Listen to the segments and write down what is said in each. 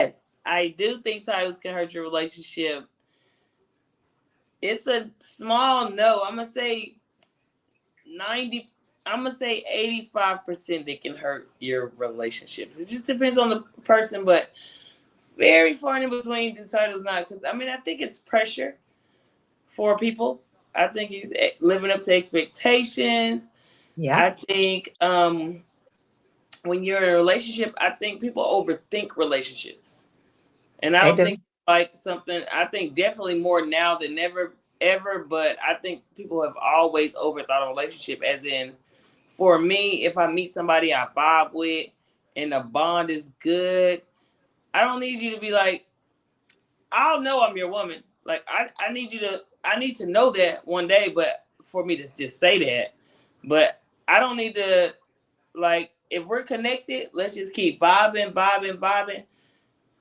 Yes, I do think titles can hurt your relationship. It's a small no. I'm gonna say 90. I'm gonna say 85% that can hurt your relationships. It just depends on the person, but very far in between the titles not. Because I mean, I think it's pressure for people. I think he's living up to expectations. Yeah, I think when you're in a relationship, I think people overthink relationships. And I they don't do. think like something, I think definitely more now than never ever, but I think people have always overthought a relationship, as in, for me, if I meet somebody I vibe with and the bond is good, I don't need you to be like, I'll know I'm your woman. Like I need you to, I need to know that one day, but for me to just say that. But I don't need to, like, if we're connected, let's just keep vibing, vibing, vibing,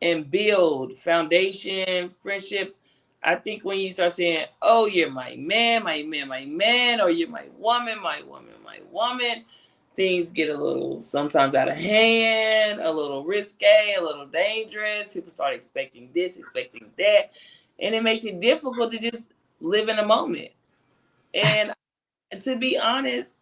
and build foundation, friendship. I think when you start saying, "Oh, you're my man, my man, my man," or "You're my woman, my woman, my woman," things get a little sometimes out of hand, a little risque, a little dangerous. People start expecting this, expecting that, and it makes it difficult to just live in the moment. And to be honest,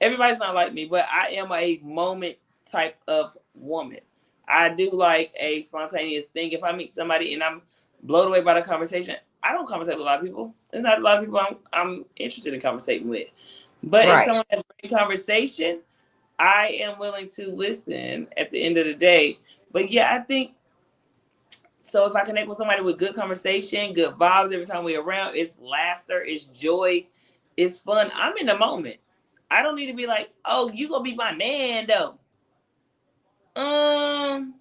everybody's not like me, but I am a moment type of woman. I do like a spontaneous thing. If I meet somebody and I'm blown away by the conversation, I don't conversate with a lot of people. There's not a lot of people I'm interested in conversating with. But if Right. someone has a great conversation, I am willing to listen at the end of the day. But yeah, I think so. If I connect with somebody with good conversation, good vibes every time we're around, it's laughter, it's joy, it's fun. I'm in the moment. I don't need to be like, oh, you gonna be my man though. Um,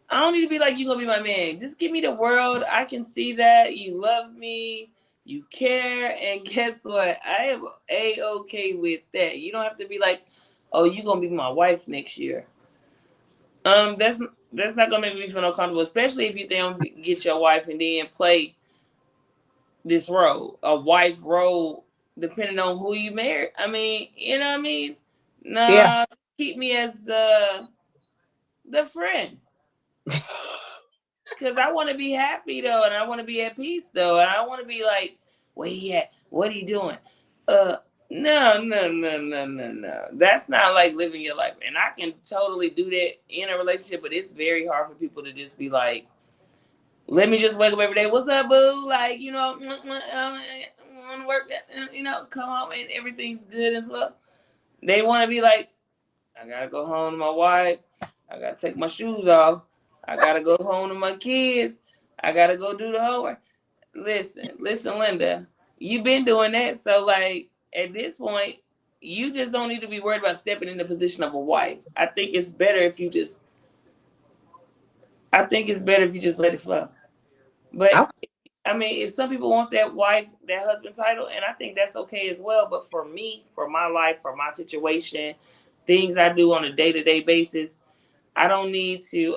I don't need to be like, you gonna be my man. Just give me the world. I can see that you love me, you care, and guess what? I am a okay with that. You don't have to be like, oh, you gonna be my wife next year. That's not gonna make me feel uncomfortable, especially if you think I'm gonna get your wife and then play this role, a wife role, depending on who you marry. I mean, you know what I mean? Yeah. Nah, keep me as the friend, because I want to be happy though, and I want to be at peace though, and I want to be like, where he at? What are you doing? Uh, no, no, no, no, no, no. That's not like living your life, and I can totally do that in a relationship, but it's very hard for people to just be like, let me just wake up every day. What's up, boo? Like, want to work, come home and everything's good and stuff. They want to be like, I gotta go home to my wife. I gotta take my shoes off. I gotta go home to my kids. I gotta go do the homework. Listen, Linda. You've been doing that, so like at this point, you just don't need to be worried about stepping in the position of a wife. I think it's better if you just. I think it's better if you just let it flow. But Oh, I mean, if some people want that wife, that husband title, and I think that's okay as well. But for me, for my life, for my situation, things I do on a day to day basis, I don't need to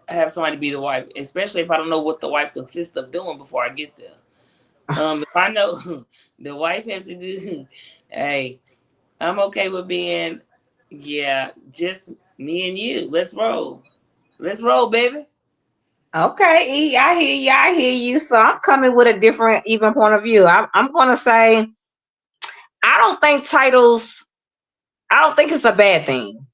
have somebody be the wife, especially if I don't know what the wife consists of doing before I get there. If I know the wife has to do, hey, I'm okay with being, yeah, just me and you. Let's roll, baby. okay. I hear you. I hear you. So I'm coming with a different, even point of view. I'm gonna say I don't think titles. I don't think it's a bad thing.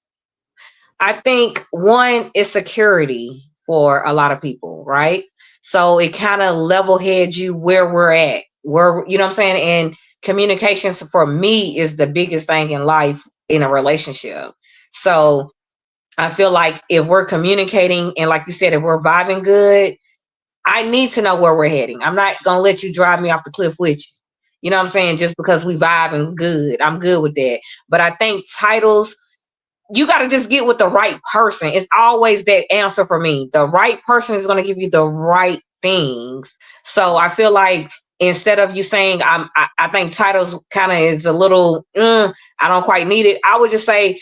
I think one is security for a lot of people, right? So it kind of level heads you where we're at, where you know what I'm saying. And communications for me is the biggest thing in life in a relationship. So I feel like if we're communicating and like you said, if we're vibing good, I need to know where we're heading. I'm not gonna let you drive me off the cliff with you. You know what I'm saying? Just because we vibing good, I'm good with that. But I think titles, you got to just get with the right person. It's always that answer for me. The right person is going to give you the right things. So I feel like instead of you saying I think titles kind of is a little I don't quite need it. I would just say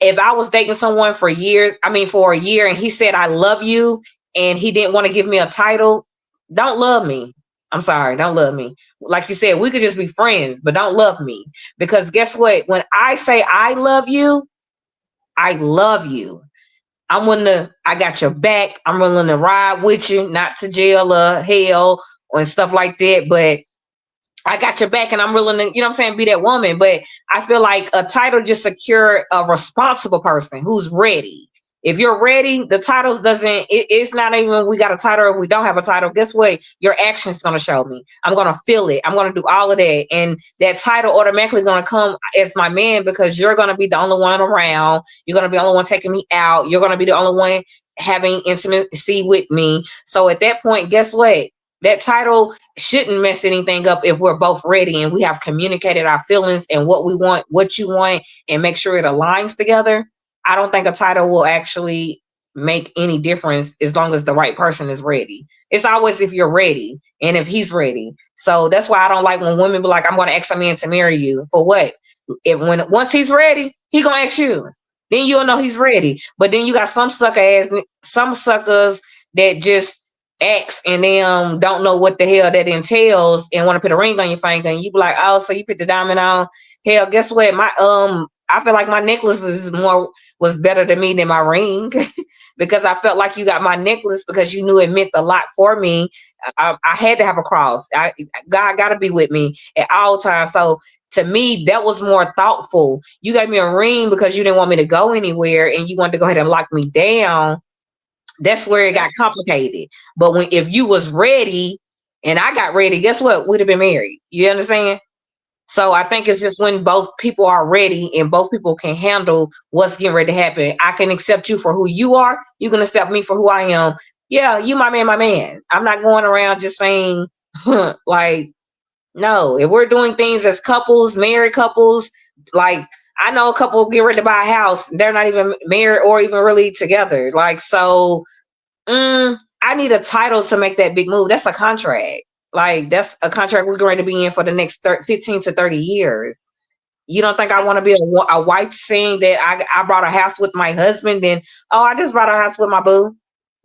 if I was dating someone for years, I mean for a year, and he said I love you, and he didn't want to give me a title, don't love me. I'm sorry, don't love me. Like you said, we could just be friends, but don't love me. Because guess what? When I say I love you, I love you. I got your back. I'm willing to ride with you, not to jail or hell or stuff like that. But I got your back and I'm willing to, what I'm saying, be that woman. But I feel like a title just secure a responsible person who's ready. If you're ready, the titles it's not even we got a title or we don't have a title. Guess what? Your action's gonna show me. I'm gonna feel it. I'm gonna do all of that. And that title automatically gonna come as my man because you're gonna be the only one around. You're gonna be the only one taking me out. You're gonna be the only one having intimacy with me. So at that point, guess what? That title shouldn't mess anything up if we're both ready and we have communicated our feelings and what we want, what you want, and make sure it aligns together. I don't think a title will actually make any difference as long as the right person is ready. It's always if you're ready and if he's ready. So that's why I don't like when women be like, I'm going to ask a man to marry you. For what? Once he's ready, he going to ask you. Then you'll know he's ready. But then you got some suckers that just X and them don't know what the hell that entails and want to put a ring on your finger and you be like, oh, so you put the diamond on. Hell, guess what? I feel like my necklace was better to me than my ring because I felt like you got my necklace because you knew it meant a lot for me. I had to have a cross. God got to be with me at all times. So to me, that was more thoughtful. You gave me a ring because you didn't want me to go anywhere and you wanted to go ahead and lock me down. That's where it got complicated. But if you was ready and I got ready, guess what? We'd have been married. You understand? So I think it's just when both people are ready and both people can handle what's getting ready to happen. I can accept you for who you are. You can accept me for who I am. Yeah, you my man, my man. I'm not going around just saying like, no. If we're doing things as couples, married couples, like I know a couple get ready to buy a house. They're not even married or even really together. Like, so I need a title to make that big move. That's a contract. Like, that's a contract we're going to be in for the next 15 to 30 years. You don't think I want to be a wife saying that I brought a house with my husband, then, oh, I just brought a house with my boo?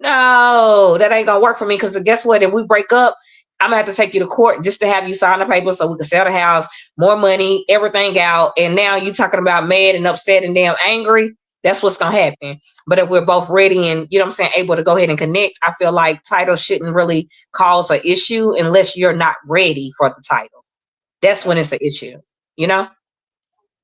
No, that ain't going to work for me because guess what? If we break up, I'm going to have to take you to court just to have you sign the paper so we can sell the house, more money, everything out. And now you talking about mad and upset and damn angry. That's what's going to happen. But if we're both ready and, able to go ahead and connect, I feel like title shouldn't really cause an issue unless you're not ready for the title. That's when it's the issue, you know?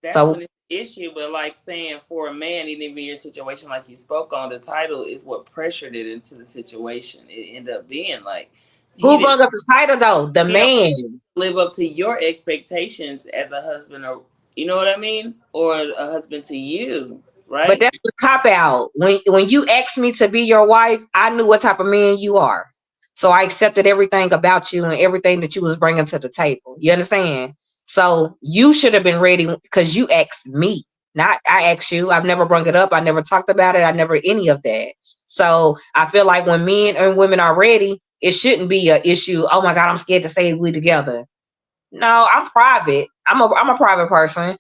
That's So when it's an issue. But like saying for a man, even in your situation, like you spoke on, the title is what pressured it into the situation. It ended up being like he who didn't brought up the title though? The he don't man. live up to your expectations as a husband, or you know what I mean, or a husband to you, But right? that's the cop out. When you asked me to be your wife, I knew what type of man you are. So I accepted everything about you and everything that you was bringing to the table. You understand? So you should have been ready because you asked me, not I asked you. I've never brought it up. I never talked about it. I never any of that. So I feel like when men and women are ready, it shouldn't be an issue. Oh my God, I'm scared to say we together. No, I'm private. I'm a private person.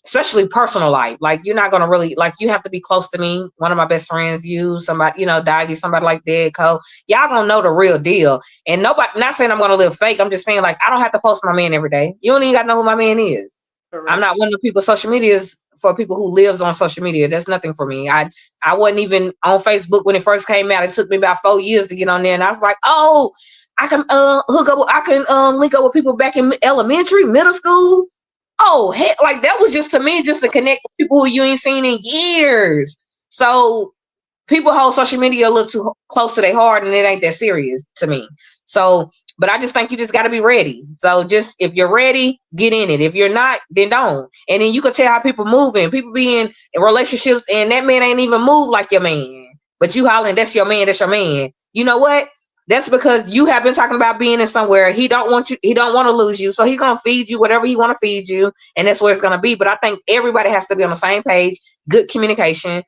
Especially personal life. Like you're not gonna really like you have to be close to me. One of my best friends, you, somebody, Doggy, somebody like that, Cole. Y'all gonna know the real deal. And nobody not saying I'm gonna live fake. I'm just saying like I don't have to post my man every day. You don't even gotta know who my man is. I'm Correct. not one of the people social media is for people who lives on social media. That's nothing for me. I wasn't even on Facebook when it first came out. It took me about 4 years to get on there and I was like, oh, I can hook up. I can link up with people back in elementary, middle school. Oh, heck, like that was just to me, just to connect with people who you ain't seen in years. So people hold social media a little too close to their heart, and it ain't that serious to me. So, but I just think you just got to be ready. So, just if you're ready, get in it. If you're not, then don't. And then you can tell how people moving. People be in relationships, and that man ain't even moved like your man. But you hollering, that's your man, that's your man. You know what? That's because you have been talking about being in somewhere. He don't want you. He don't want to lose you. So he's gonna feed you whatever he want to feed you, and that's where it's gonna be. But I think everybody has to be on the same page. Good communication,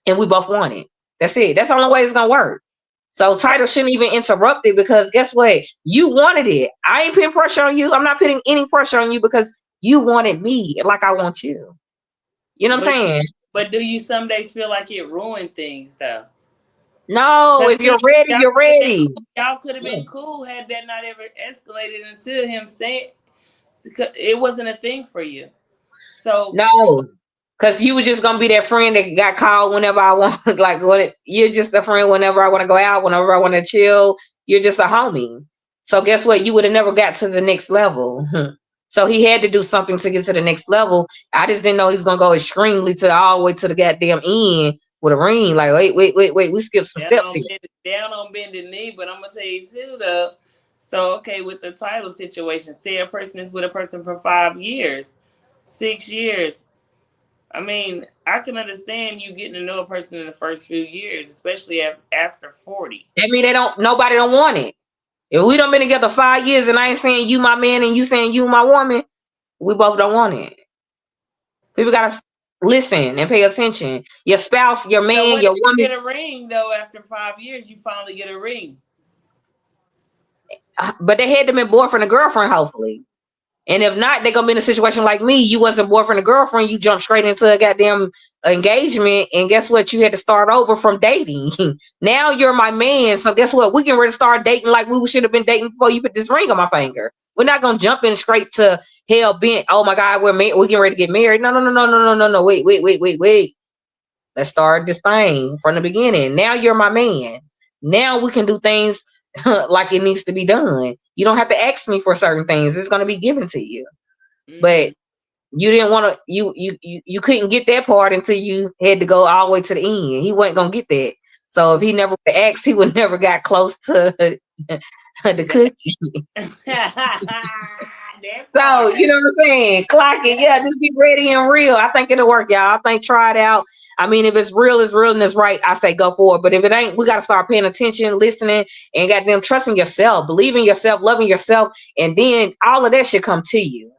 and we both want it. That's it. That's the only way it's gonna work. So title shouldn't even interrupt it because guess what? You wanted it. I ain't putting pressure on you. I'm not putting any pressure on you because you wanted me like I want you. You know what I'm But saying? but do you some days feel like it ruined things though? No, Because if you're ready, you're ready. y'all could have Yeah. been cool had that not ever escalated until him saying it wasn't a thing for you. So No. Cause you was just gonna be that friend that got called whenever I want. Like, what? You're just a friend whenever I want to go out, whenever I want to chill. You're just a homie. So guess what? You would have never got to the next level. So he had to do something to get to the next level. I just didn't know he was gonna go extremely to all the way to the goddamn end with a ring. Like, wait. We skipped some steps here. Down on bended knee, but I'm gonna tell you too though. So okay, with the title situation, say a person is with a person for 5 years, 6 years. I mean, I can understand you getting to know a person in the first few years, especially after 40. I mean, nobody don't want it. If we done been together 5 years and I ain't saying you my man and you saying you my woman, we both don't want it. People gotta listen and pay attention. Your spouse, your man, your woman. You get a ring though after 5 years, you finally get a ring. But they had to be boyfriend and girlfriend, hopefully. And if not, they're gonna be in a situation like me. You wasn't boyfriend or girlfriend, you jumped straight into a goddamn engagement, and guess what? You had to start over from dating. Now you're my man, so guess what? We can ready to start dating like we should have been dating before you put this ring on my finger. We're not gonna jump in straight to hell bent. Oh my God, we getting ready to get married. No. Wait. Let's start this thing from the beginning. Now you're my man. Now we can do things like it needs to be done. You don't have to ask me for certain things. It's going to be given to you. Mm-hmm. But you didn't want to, you couldn't get that part until you had to go all the way to the end. He wasn't going to get that. So if he never asked, he would never got close to the cookie. So, you know what I'm saying? Clock it. Yeah, just be ready and real. I think it'll work, y'all. I think try it out. I mean, if it's real, it's real and it's right, I say go for it. But if it ain't, we got to start paying attention, listening, and goddamn trusting yourself, believing yourself, loving yourself, and then all of that should come to you.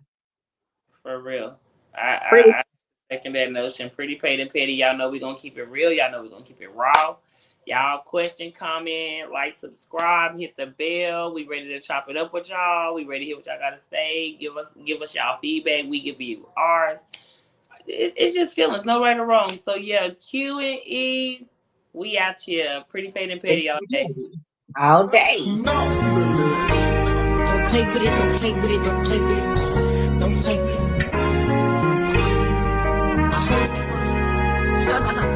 For real. I second that notion. Pretty paid and petty. Y'all know we're going to keep it real. Y'all know we're going to keep it raw. Y'all question, comment, like, subscribe, hit the bell. We ready to chop it up with y'all. We ready to hear what y'all got to say. Give us y'all feedback. We give you ours. It's just feelings, no right or wrong. So yeah, Q and E, we out here. Pretty paid and petty all day. All day. Don't play with it, don't play with it, don't play with it. Don't play with it.